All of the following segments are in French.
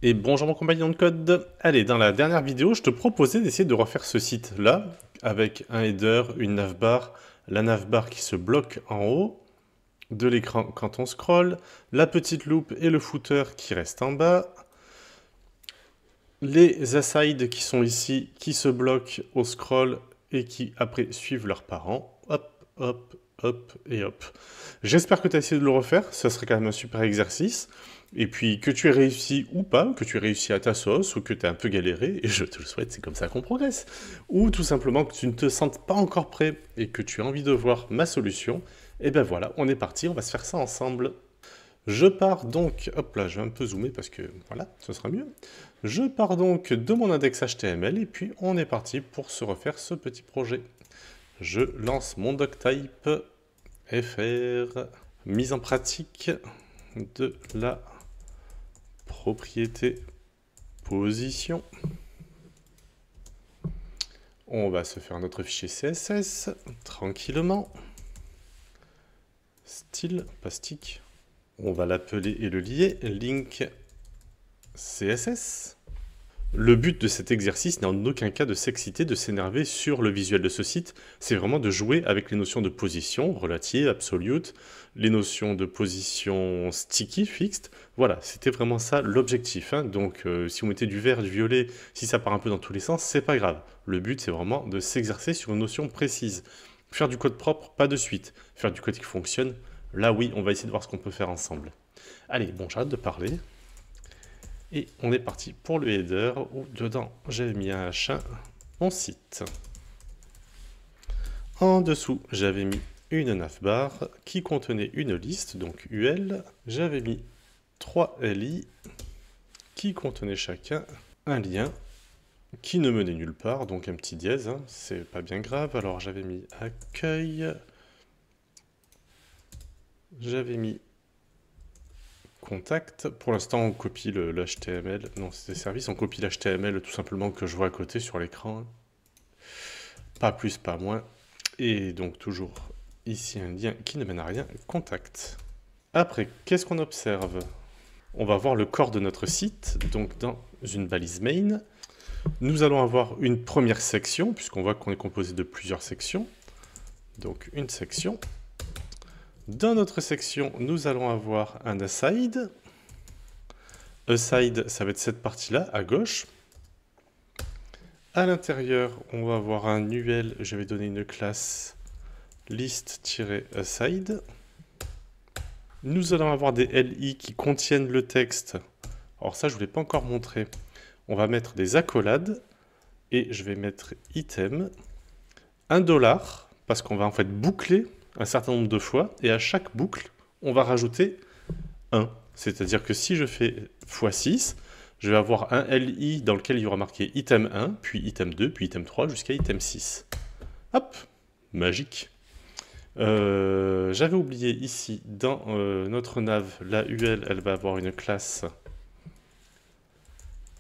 Et bonjour mon compagnon de code. Allez, dans la dernière vidéo, je te proposais d'essayer de refaire ce site-là, avec un header, une navbar, la navbar qui se bloque en haut de l'écran quand on scrolle, la petite loupe et le footer qui restent en bas, les asides qui sont ici, qui se bloquent au scroll et qui après suivent leurs parents. Hop, hop, hop et hop. J'espère que tu as essayé de le refaire, ça serait quand même un super exercice. Et puis que tu aies réussi ou pas, que tu aies réussi à ta sauce, ou que tu as un peu galéré, et je te le souhaite, c'est comme ça qu'on progresse. Ou tout simplement que tu ne te sentes pas encore prêt et que tu as envie de voir ma solution, et ben voilà, on est parti, on va se faire ça ensemble. Je pars donc, hop là, je vais un peu zoomer parce que voilà, ce sera mieux. Je pars donc de mon index HTML et puis on est parti pour se refaire ce petit projet. Je lance mon doctype fr, mise en pratique de la propriété position. On va se faire notre fichier CSS tranquillement. Style, pas stick. On va l'appeler et le lier link CSS. Le but de cet exercice n'est en aucun cas de s'exciter, de s'énerver sur le visuel de ce site, c'est vraiment de jouer avec les notions de position, relative, absolute, les notions de position sticky, fixed. Voilà, c'était vraiment ça l'objectif. Hein. Donc si vous mettez du vert, du violet, si ça part un peu dans tous les sens, c'est pas grave. Le but c'est vraiment de s'exercer sur une notion précise. Faire du code propre, pas de suite. Faire du code qui fonctionne, là oui, on va essayer de voir ce qu'on peut faire ensemble. Allez, bon, j'arrête de parler. Et on est parti pour le header où dedans j'avais mis un H1, mon site. En dessous j'avais mis une navbar qui contenait une liste, donc UL. J'avais mis 3 LI qui contenaient chacun un lien qui ne menait nulle part, donc un petit dièse, hein, c'est pas bien grave. Alors j'avais mis accueil, j'avais mis contact. Pour l'instant, on copie le HTML. Non, c'est des services. On copie l'HTML tout simplement que je vois à côté sur l'écran. Pas plus, pas moins. Et donc, toujours ici, un lien qui ne mène à rien. Contact. Après, qu'est-ce qu'on observe? On va voir le corps de notre site. Donc, dans une balise main, nous allons avoir une première section, puisqu'on voit qu'on est composé de plusieurs sections. Donc, une section. Dans notre section, nous allons avoir un aside. Aside, ça va être cette partie-là, à gauche. À l'intérieur, on va avoir un UL, je vais donner une classe list-aside. Nous allons avoir des LI qui contiennent le texte. Alors ça, je ne vous l'ai pas encore montré. On va mettre des accolades, et je vais mettre item, $, parce qu'on va en fait boucler un certain nombre de fois, et à chaque boucle, on va rajouter 1. C'est-à-dire que si je fais x6, je vais avoir un LI dans lequel il y aura marqué item 1, puis item 2, puis item 3, jusqu'à item 6. Hop, magique. J'avais oublié ici, dans notre nav, la UL, elle va avoir une classe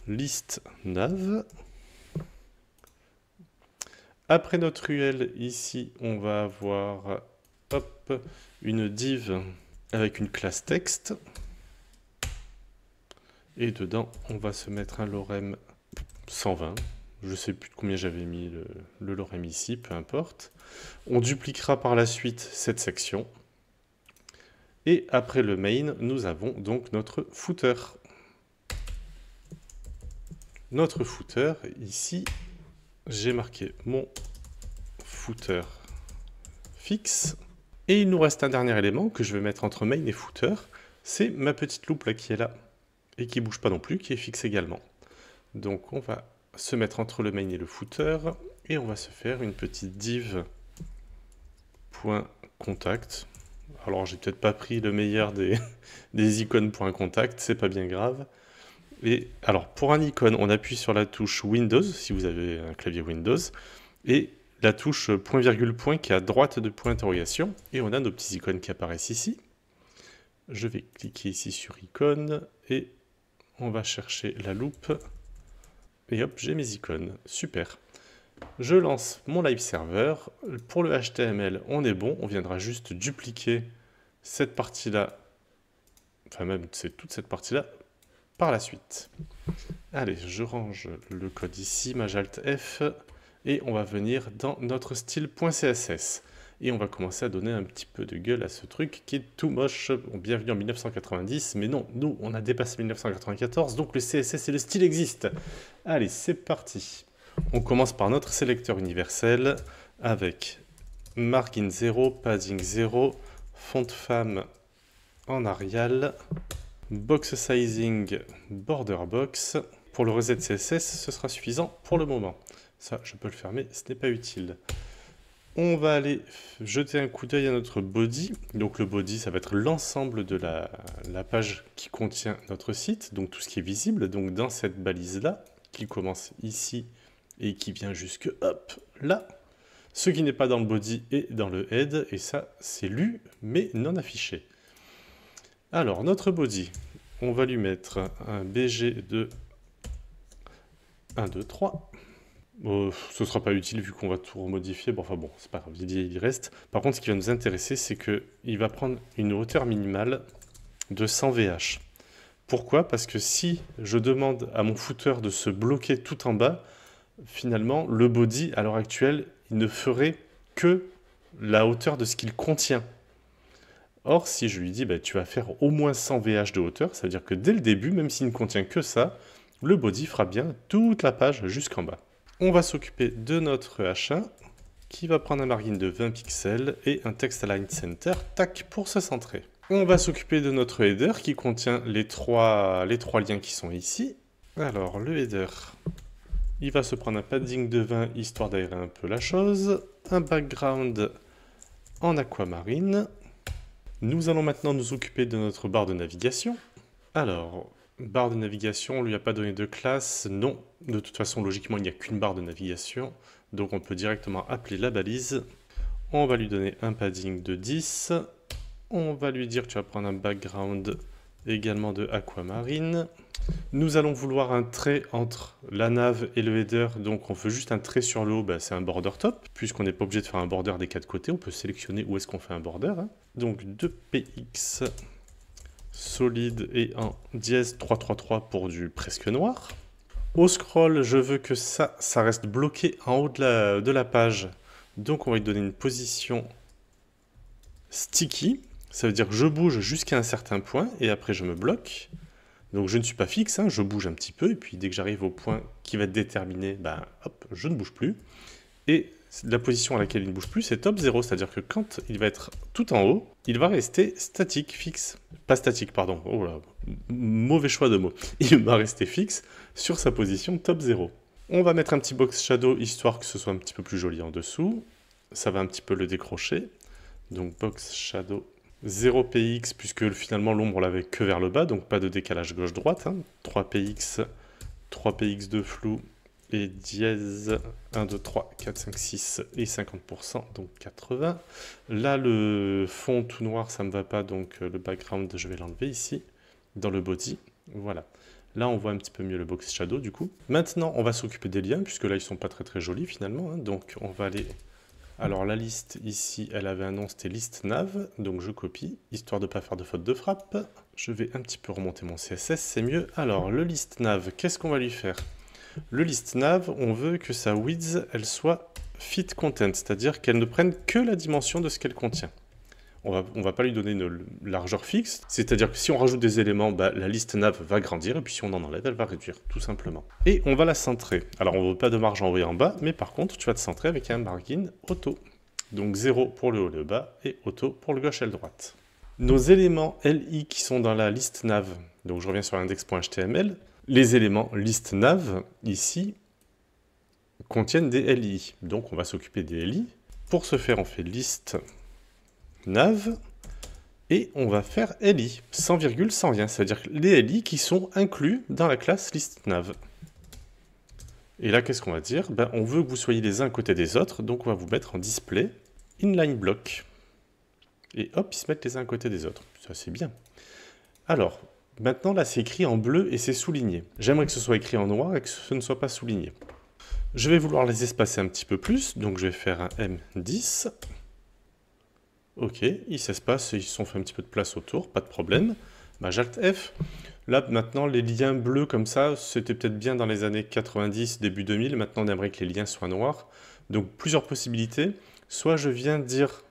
list nav. Après notre UL, ici, on va avoir hop, une div avec une classe texte. Et dedans, on va se mettre un lorem 120. Je ne sais plus de combien j'avais mis le lorem ici, peu importe. On dupliquera par la suite cette section. Et après le main, nous avons donc notre footer. Notre footer, ici, j'ai marqué mon footer fixe. Et il nous reste un dernier élément que je vais mettre entre main et footer. C'est ma petite loupe là qui est là. Et qui ne bouge pas non plus, qui est fixe également. Donc on va se mettre entre le main et le footer, et on va se faire une petite div .contact. Alors j'ai peut-être pas pris le meilleur des icônes .contact, c'est pas bien grave. Et alors pour un icône, on appuie sur la touche Windows, si vous avez un clavier Windows, et la touche point virgule point qui est à droite de point d'interrogation, et on a nos petits icônes qui apparaissent ici. Je vais cliquer ici sur icône, et on va chercher la loupe, et hop, j'ai mes icônes, super. Je lance mon live server, pour le HTML, on est bon, on viendra juste dupliquer cette partie-là, enfin même c'est toute cette partie-là, par la suite. Allez, je range le code ici, Maj Alt F, et on va venir dans notre style.css. Et on va commencer à donner un petit peu de gueule à ce truc qui est tout moche. Bon, bienvenue en 1990, mais non, nous, on a dépassé 1994, donc le CSS et le style existent. Allez, c'est parti. On commence par notre sélecteur universel avec margin 0, padding 0, font femme en Arial, box sizing border box. Pour le reset CSS, ce sera suffisant pour le moment. Ça, je peux le fermer, ce n'est pas utile. On va aller jeter un coup d'œil à notre body. Donc le body, ça va être l'ensemble de la page qui contient notre site, donc tout ce qui est visible. Donc dans cette balise-là, qui commence ici et qui vient jusque hop, là. Ce qui n'est pas dans le body est dans le head, et ça, c'est lu, mais non affiché. Alors, notre body, on va lui mettre un BG de 1, 2, 3. Ce ne sera pas utile vu qu'on va tout remodifier. Bon, enfin bon, c'est pas grave, il reste. Par contre, ce qui va nous intéresser, c'est qu'il va prendre une hauteur minimale de 100 VH. Pourquoi? Parce que si je demande à mon footer de se bloquer tout en bas, finalement, le body, à l'heure actuelle, il ne ferait que la hauteur de ce qu'il contient. Or, si je lui dis, bah, tu vas faire au moins 100 VH de hauteur, ça veut dire que dès le début, même s'il ne contient que ça, le body fera bien toute la page jusqu'en bas. On va s'occuper de notre H1 qui va prendre un margin de 20 pixels et un text align center, tac, pour se centrer. On va s'occuper de notre header qui contient les trois liens qui sont ici. Alors, le header, il va se prendre un padding de 20 histoire d'aérer un peu la chose, un background en aquamarine. Nous allons maintenant nous occuper de notre barre de navigation. Alors, barre de navigation, on ne lui a pas donné de classe, non. De toute façon, logiquement, il n'y a qu'une barre de navigation, donc on peut directement appeler la balise. On va lui donner un padding de 10. On va lui dire que tu vas prendre un background également de aquamarine. Nous allons vouloir un trait entre la nav et le header, donc on fait juste un trait sur le haut, bah, c'est un border top, puisqu'on n'est pas obligé de faire un border des quatre côtés, on peut sélectionner où est-ce qu'on fait un border. Hein. Donc 2px solide et en dièse 333 pour du presque noir. Au scroll, je veux que ça reste bloqué en haut de la page, donc on va lui donner une position sticky, ça veut dire que je bouge jusqu'à un certain point et après je me bloque. Donc je ne suis pas fixe, hein, je bouge un petit peu, et puis dès que j'arrive au point qui va être déterminé, ben, hop, je ne bouge plus. Et la position à laquelle il ne bouge plus, c'est top 0, c'est-à-dire que quand il va être tout en haut, il va rester statique, fixe. Pas statique, pardon, oh là, mauvais choix de mots. Il va rester fixe sur sa position top 0. On va mettre un petit box shadow, histoire que ce soit un petit peu plus joli en dessous. Ça va un petit peu le décrocher. Donc box shadow 0px, puisque finalement l'ombre on l'avait que vers le bas, donc pas de décalage gauche-droite. Hein. 3px de flou, et dièse 1, 2, 3, 4, 5, 6 et 50%, donc 80. Là, le fond tout noir, ça ne me va pas, donc le background, je vais l'enlever ici, dans le body. Voilà. Là, on voit un petit peu mieux le box shadow, du coup. Maintenant, on va s'occuper des liens, puisque là, ils sont pas très jolis, finalement. Hein. Donc, on va aller... Alors la liste ici, elle avait un nom, c'était liste nav, donc je copie, histoire de ne pas faire de faute de frappe. Je vais un petit peu remonter mon CSS, c'est mieux. Alors le liste nav, qu'est-ce qu'on va lui faire? Le liste nav, on veut que sa width, elle soit fit content, c'est-à-dire qu'elle ne prenne que la dimension de ce qu'elle contient. On va pas lui donner une largeur fixe, c'est-à-dire que si on rajoute des éléments, bah, la liste nav va grandir, et puis si on en enlève, elle va réduire, tout simplement. Et on va la centrer. Alors on ne veut pas de marge en haut et en bas, mais par contre, tu vas te centrer avec un margin auto. Donc 0 pour le haut et le bas, et auto pour le gauche et le droite. Nos éléments LI qui sont dans la liste nav, donc je reviens sur l'index.html, les éléments liste nav, ici, contiennent des LI. Donc on va s'occuper des LI. Pour ce faire, on fait liste nav, et on va faire LI, sans virgule, sans rien, c'est-à-dire les LI qui sont inclus dans la classe list nav. Et là, qu'est-ce qu'on va dire? Ben, on veut que vous soyez les uns à côté des autres, donc on va vous mettre en display inline block. Et hop, ils se mettent les uns à côté des autres. Ça, c'est bien. Alors, maintenant, là, c'est écrit en bleu et c'est souligné. J'aimerais que ce soit écrit en noir et que ce ne soit pas souligné. Je vais vouloir les espacer un petit peu plus, donc je vais faire un M10. Ok, ils s'espacent et ils se sont fait un petit peu de place autour, pas de problème. Maj Alt F. Là, maintenant, les liens bleus comme ça, c'était peut-être bien dans les années 90, début 2000. Maintenant, on aimerait que les liens soient noirs. Donc, plusieurs possibilités. Soit je viens dire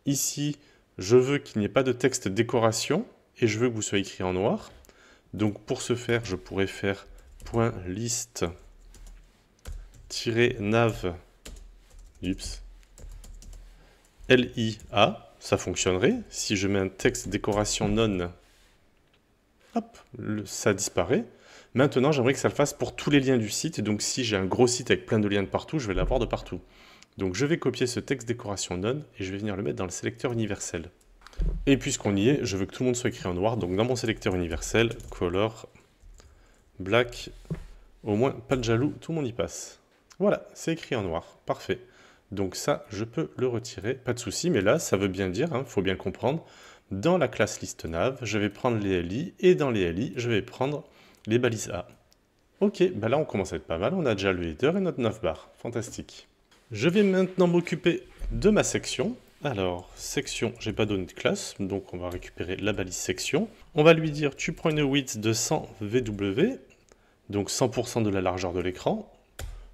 ici, je veux qu'il n'y ait pas de texte décoration et je veux que vous soyez écrit en noir. Donc, pour ce faire, je pourrais faire .list-nav LIA, ça fonctionnerait. Si je mets un texte décoration non, hop, ça disparaît. Maintenant, j'aimerais que ça le fasse pour tous les liens du site. Et donc, si j'ai un gros site avec plein de liens de partout, je vais l'avoir de partout. Donc, je vais copier ce texte décoration non et je vais venir le mettre dans le sélecteur universel. Et puisqu'on y est, je veux que tout le monde soit écrit en noir. Donc, dans mon sélecteur universel, color, black, au moins pas de jaloux, tout le monde y passe. Voilà, c'est écrit en noir. Parfait. Donc ça, je peux le retirer, pas de souci, mais là, ça veut bien dire, il faut bien comprendre, dans la classe list-nav, je vais prendre les LI, et dans les LI, je vais prendre les balises A. Ok, bah là, on commence à être pas mal, on a déjà le header et notre navbar, fantastique. Je vais maintenant m'occuper de ma section. Alors, section, j'ai pas donné de classe, donc on va récupérer la balise section. On va lui dire, tu prends une width de 100 VW, donc 100% de la largeur de l'écran.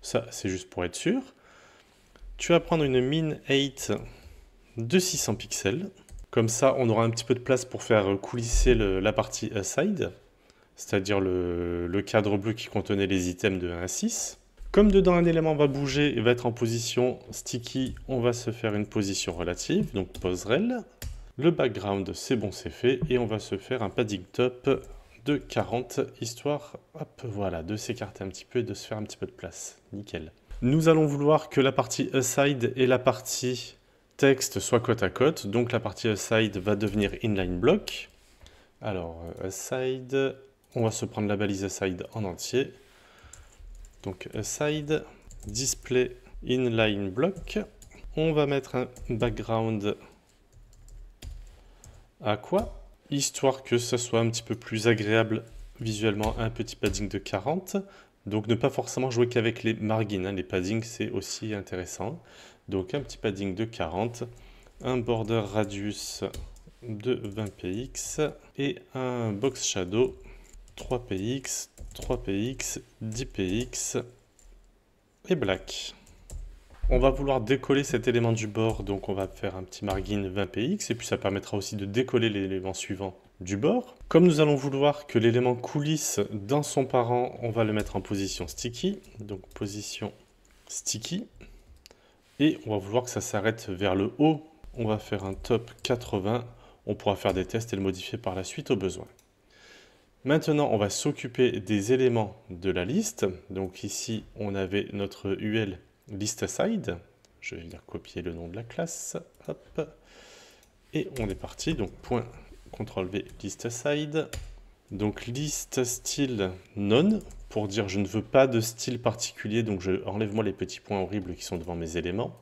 Ça, c'est juste pour être sûr. Tu vas prendre une min 8 de 600 pixels. Comme ça, on aura un petit peu de place pour faire coulisser la partie aside, c'est-à-dire le cadre bleu qui contenait les items de 1 à 6. Comme dedans un élément va bouger et va être en position sticky, on va se faire une position relative, donc poserel. Le background, c'est bon, c'est fait. Et on va se faire un padding top de 40, histoire, hop, voilà, de s'écarter un petit peu et de se faire un petit peu de place. Nickel. Nous allons vouloir que la partie aside et la partie texte soient côte à côte. Donc la partie aside va devenir inline block. Alors, aside, on va se prendre la balise aside en entier. Donc aside, display inline block. On va mettre un background aqua, histoire que ce soit un petit peu plus agréable visuellement, un petit padding de 40. Donc ne pas forcément jouer qu'avec les margins, les paddings c'est aussi intéressant. Donc un petit padding de 40, un border radius de 20 px et un box shadow 3 px, 3 px, 10 px et black. On va vouloir décoller cet élément du bord, donc on va faire un petit margin 20 px et puis ça permettra aussi de décoller l'élément suivant du bord. Comme nous allons vouloir que l'élément coulisse dans son parent, on va le mettre en position sticky, donc position sticky. Et on va vouloir que ça s'arrête vers le haut. On va faire un top 80. On pourra faire des tests et le modifier par la suite au besoin. Maintenant, on va s'occuper des éléments de la liste. Donc ici, on avait notre UL list-aside. Je vais venir copier le nom de la classe. Hop. Et on est parti. Donc point CTRL-V list-aside. Donc list style non, pour dire je ne veux pas de style particulier, donc enlève-moi les petits points horribles qui sont devant mes éléments.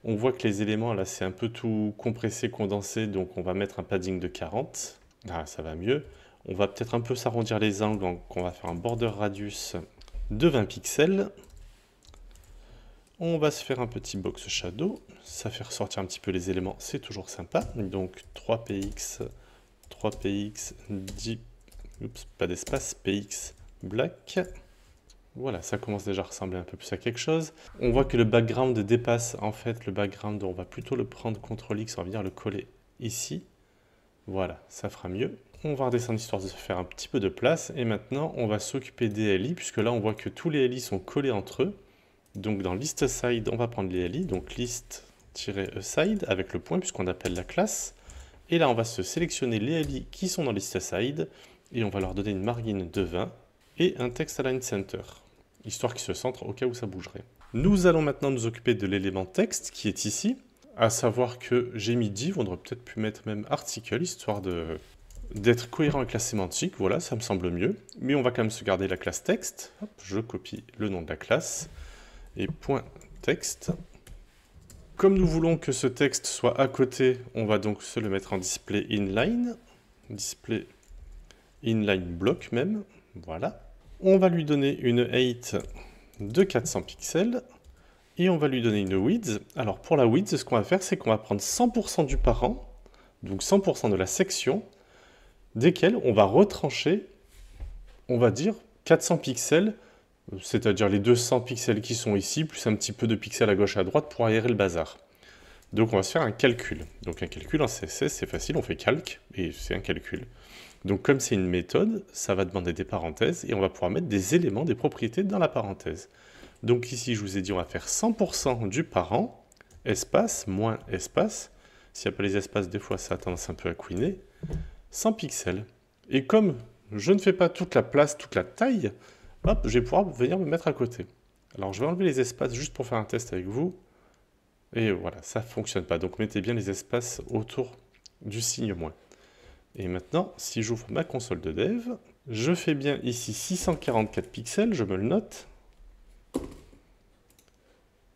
On voit que les éléments, là, c'est un peu tout compressé, condensé, donc on va mettre un padding de 40. Ah, ça va mieux. On va peut-être un peu s'arrondir les angles, donc on va faire un border radius de 20 pixels. On va se faire un petit box shadow, ça fait ressortir un petit peu les éléments, c'est toujours sympa. Donc 3px, 3px, 10, oups, pas d'espace, px, black. Voilà, ça commence déjà à ressembler un peu plus à quelque chose. On voit que le background dépasse, en fait, le background, on va plutôt le prendre CTRL-X, on va venir le coller ici. Voilà, ça fera mieux. On va redescendre histoire de se faire un petit peu de place. Et maintenant, on va s'occuper des LI, puisque là, on voit que tous les LI sont collés entre eux. Donc dans list side, on va prendre les LI, donc list-aside avec le point, puisqu'on appelle la classe. Et là, on va se sélectionner les LI qui sont dans list aside, et on va leur donner une margin de 20 et un text align center, histoire qu'ils se centrent au cas où ça bougerait. Nous allons maintenant nous occuper de l'élément texte qui est ici, à savoir que j'ai mis div, on aurait peut-être pu mettre même article, histoire d'être cohérent avec la sémantique, voilà, ça me semble mieux. Mais on va quand même se garder la classe texte. Hop, je copie le nom de la classe, et point texte. Comme nous voulons que ce texte soit à côté, on va donc se le mettre en display inline block même, voilà. On va lui donner une height de 400 pixels, et on va lui donner une width. Alors pour la width, ce qu'on va faire, c'est qu'on va prendre 100% du parent, donc 100% de la section, desquels on va retrancher, on va dire, 400 pixels, c'est-à-dire les 200 pixels qui sont ici, plus un petit peu de pixels à gauche et à droite pour aérer le bazar. Donc on va se faire un calcul. Donc un calcul en CSS, c'est facile, on fait calque, et c'est un calcul. Donc comme c'est une méthode, ça va demander des parenthèses, et on va pouvoir mettre des éléments, des propriétés dans la parenthèse. Donc ici, je vous ai dit, on va faire 100% du parent, espace, moins espace. S'il n'y a pas les espaces, des fois, ça a tendance un peu à couiner. 100 pixels. Et comme je ne fais pas toute la place, toute la taille, hop, je vais pouvoir venir me mettre à côté. Alors, je vais enlever les espaces juste pour faire un test avec vous. Et voilà, ça ne fonctionne pas. Donc, mettez bien les espaces autour du signe moins. Et maintenant, si j'ouvre ma console de dev, je fais bien ici 644 pixels, je me le note.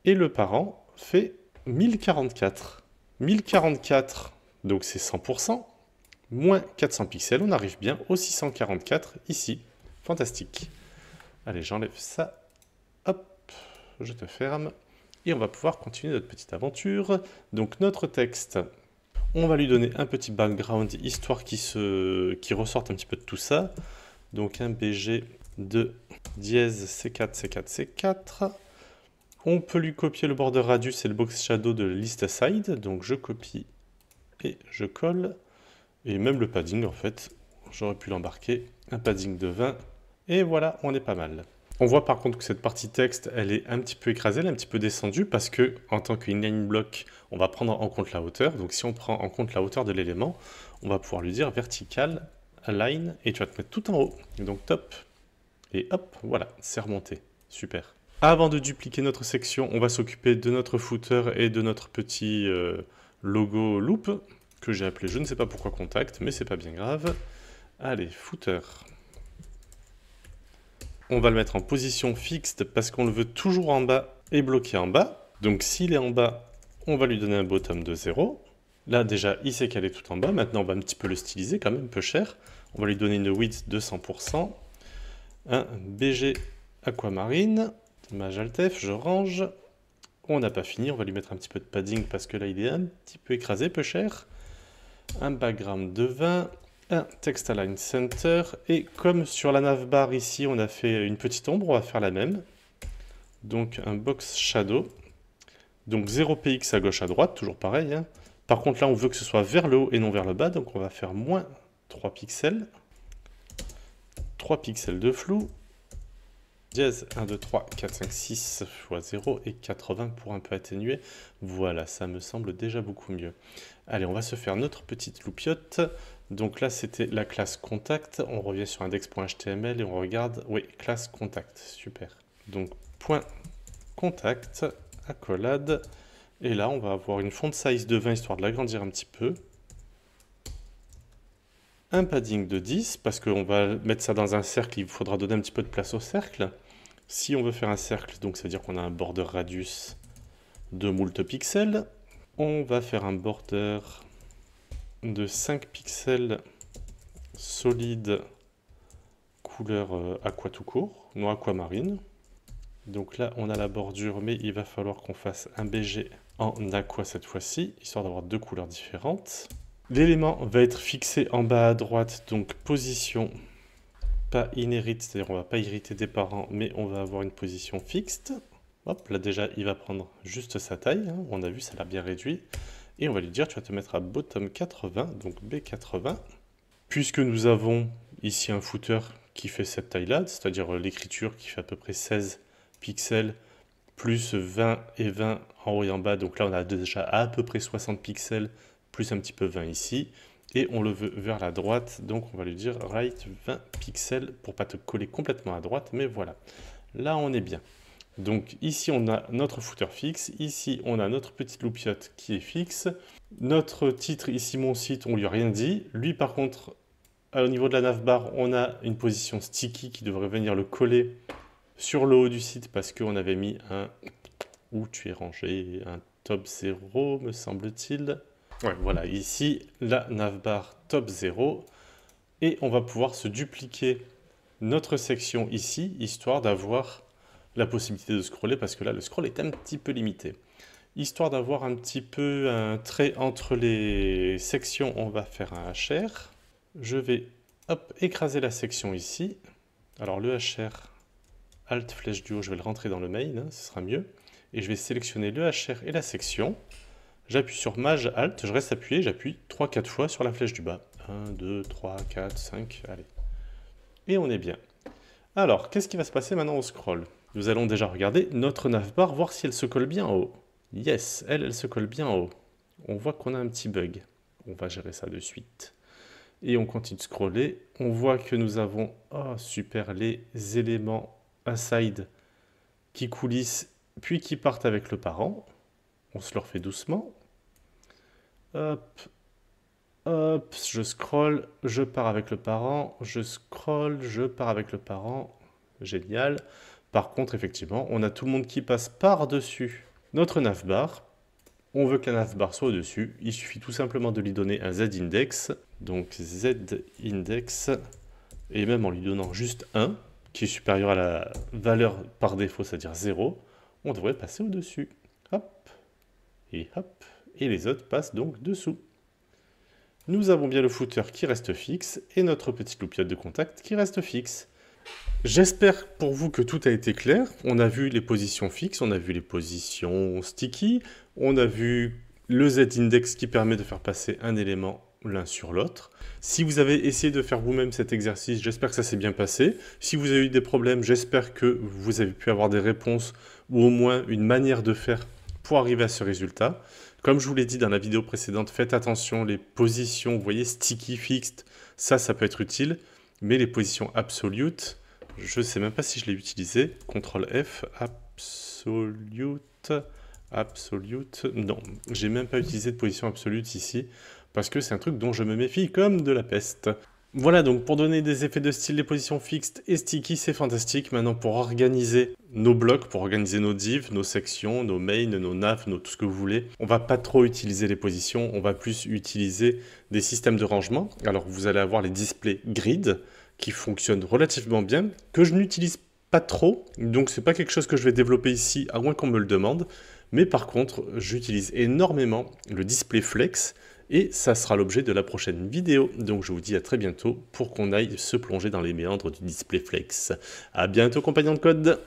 Et le parent fait 1044. 1044, donc c'est 100%, moins 400 pixels, on arrive bien au 644 ici. Fantastique. Allez, j'enlève ça. Hop, je te ferme. Et on va pouvoir continuer notre petite aventure. Donc notre texte, on va lui donner un petit background, histoire qui ressorte un petit peu de tout ça. Donc un BG de dièse C4, C4, C4. On peut lui copier le border radius et le box shadow de list side. Donc je copie et je colle. Et même le padding en fait, j'aurais pu l'embarquer. Un padding de 20. Et voilà, on est pas mal. On voit par contre que cette partie texte, elle est un petit peu écrasée, elle est un petit peu descendue parce que en tant qu'inline block, on va prendre en compte la hauteur. Donc si on prend en compte la hauteur de l'élément, on va pouvoir lui dire vertical, align, et tu vas te mettre tout en haut. Donc top. Et hop, voilà, c'est remonté. Super. Avant de dupliquer notre section, on va s'occuper de notre footer et de notre petit logo loop, que j'ai appelé je ne sais pas pourquoi contact, mais c'est pas bien grave. Allez, footer. On va le mettre en position fixe parce qu'on le veut toujours en bas et bloqué en bas. Donc s'il est en bas, on va lui donner un bottom de 0. Là déjà, il sait qu'elle est tout en bas. Maintenant, on va un petit peu le styliser, quand même un peu cher. On va lui donner une width de 100%. Un BG aquamarine. Majaltef, je range. On n'a pas fini, on va lui mettre un petit peu de padding parce que là, il est un petit peu écrasé, peu cher. Un background de 20. Un text align center, et comme sur la navbar ici on a fait une petite ombre, on va faire la même. Donc un box shadow, donc 0 px à gauche à droite, toujours pareil. Hein. Par contre là on veut que ce soit vers le haut et non vers le bas, donc on va faire moins 3 pixels. 3 pixels de flou. Dièse 1, 2, 3, 4, 5, 6 x 0 et 80 pour un peu atténuer. Voilà, ça me semble déjà beaucoup mieux. Allez, on va se faire notre petite loupiote. Donc là, c'était la classe contact. On revient sur index.html et on regarde. Oui, classe contact. Super. Donc, point contact, accolade. Et là, on va avoir une font size de 20 histoire de l'agrandir un petit peu. Un padding de 10 parce qu'on va mettre ça dans un cercle. Il faudra donner un petit peu de place au cercle. Si on veut faire un cercle, donc ça veut dire qu'on a un border radius de moult pixels. On va faire un border de 5 pixels solide couleur aqua tout court, non aquamarine. Donc là on a la bordure, mais il va falloir qu'on fasse un BG en aqua cette fois-ci, histoire d'avoir deux couleurs différentes. L'élément va être fixé en bas à droite, donc position pas inherit, c'est-à-dire on va pas hériter des parents, mais on va avoir une position fixe. Hop, là déjà il va prendre juste sa taille, hein. On a vu ça l'a bien réduit. Et on va lui dire, tu vas te mettre à bottom 80, donc B80. Puisque nous avons ici un footer qui fait cette taille-là, c'est-à-dire l'écriture qui fait à peu près 16 pixels, plus 20 et 20 en haut et en bas. Donc là, on a déjà à peu près 60 pixels, plus un petit peu 20 ici. Et on le veut vers la droite, donc on va lui dire right 20 pixels pour pas te coller complètement à droite, mais voilà. Là, on est bien. Donc ici on a notre footer fixe, ici on a notre petite loupiote qui est fixe, notre titre ici mon site on lui a rien dit, lui par contre au niveau de la navbar on a une position sticky qui devrait venir le coller sur le haut du site parce qu'on avait mis un où tu es rangé, un top 0 me semble-t-il. Ouais, voilà, ici la navbar top 0 et on va pouvoir se dupliquer notre section ici histoire d'avoir la possibilité de scroller parce que là le scroll est un petit peu limité. Histoire d'avoir un petit peu un trait entre les sections, on va faire un HR. Je vais hop, écraser la section ici. Alors le HR, Alt flèche du haut, je vais le rentrer dans le main, hein, ce sera mieux. Et je vais sélectionner le HR et la section. J'appuie sur Maj Alt, je reste appuyé, j'appuie 3-4 fois sur la flèche du bas. 1, 2, 3, 4, 5, allez. Et on est bien. Alors, qu'est-ce qui va se passer maintenant au scroll? Nous allons déjà regarder notre navbar, voir si elle se colle bien en haut. Yes, elle se colle bien en haut. On voit qu'on a un petit bug. On va gérer ça de suite. Et on continue de scroller. On voit que nous avons, oh super, les éléments aside qui coulissent, puis qui partent avec le parent. On se le refait doucement. Hop, hop, je scroll, je pars avec le parent, je scroll, je pars avec le parent. Génial. Par contre, effectivement, on a tout le monde qui passe par-dessus notre navbar. On veut que la navbar soit au-dessus. Il suffit tout simplement de lui donner un z-index. Donc z-index, et même en lui donnant juste 1, qui est supérieur à la valeur par défaut, c'est-à-dire 0, on devrait passer au-dessus. Hop, et les autres passent donc dessous. Nous avons bien le footer qui reste fixe, et notre petite loupiote de contact qui reste fixe. J'espère pour vous que tout a été clair. On a vu les positions fixes, on a vu les positions sticky, on a vu le z-index qui permet de faire passer un élément l'un sur l'autre. Si vous avez essayé de faire vous-même cet exercice, j'espère que ça s'est bien passé. Si vous avez eu des problèmes, j'espère que vous avez pu avoir des réponses ou au moins une manière de faire pour arriver à ce résultat. Comme je vous l'ai dit dans la vidéo précédente, faites attention, les positions, vous voyez, sticky, fixed, ça peut être utile, mais les positions absolute, je ne sais même pas si je l'ai utilisé. CTRL F, absolute, non, j'ai même pas utilisé de position absolute ici, parce que c'est un truc dont je me méfie comme de la peste. Voilà, donc pour donner des effets de style, les positions fixed et sticky, c'est fantastique. Maintenant, pour organiser nos blocs, pour organiser nos divs, nos sections, nos mains, nos navs, tout ce que vous voulez, on va pas trop utiliser les positions, on va plus utiliser des systèmes de rangement. Alors, vous allez avoir les displays grid, qui fonctionnent relativement bien, que je n'utilise pas trop, donc c'est pas quelque chose que je vais développer ici, à moins qu'on me le demande, mais par contre, j'utilise énormément le display flex, et ça sera l'objet de la prochaine vidéo. Donc je vous dis à très bientôt pour qu'on aille se plonger dans les méandres du display flex. À bientôt, compagnons de code!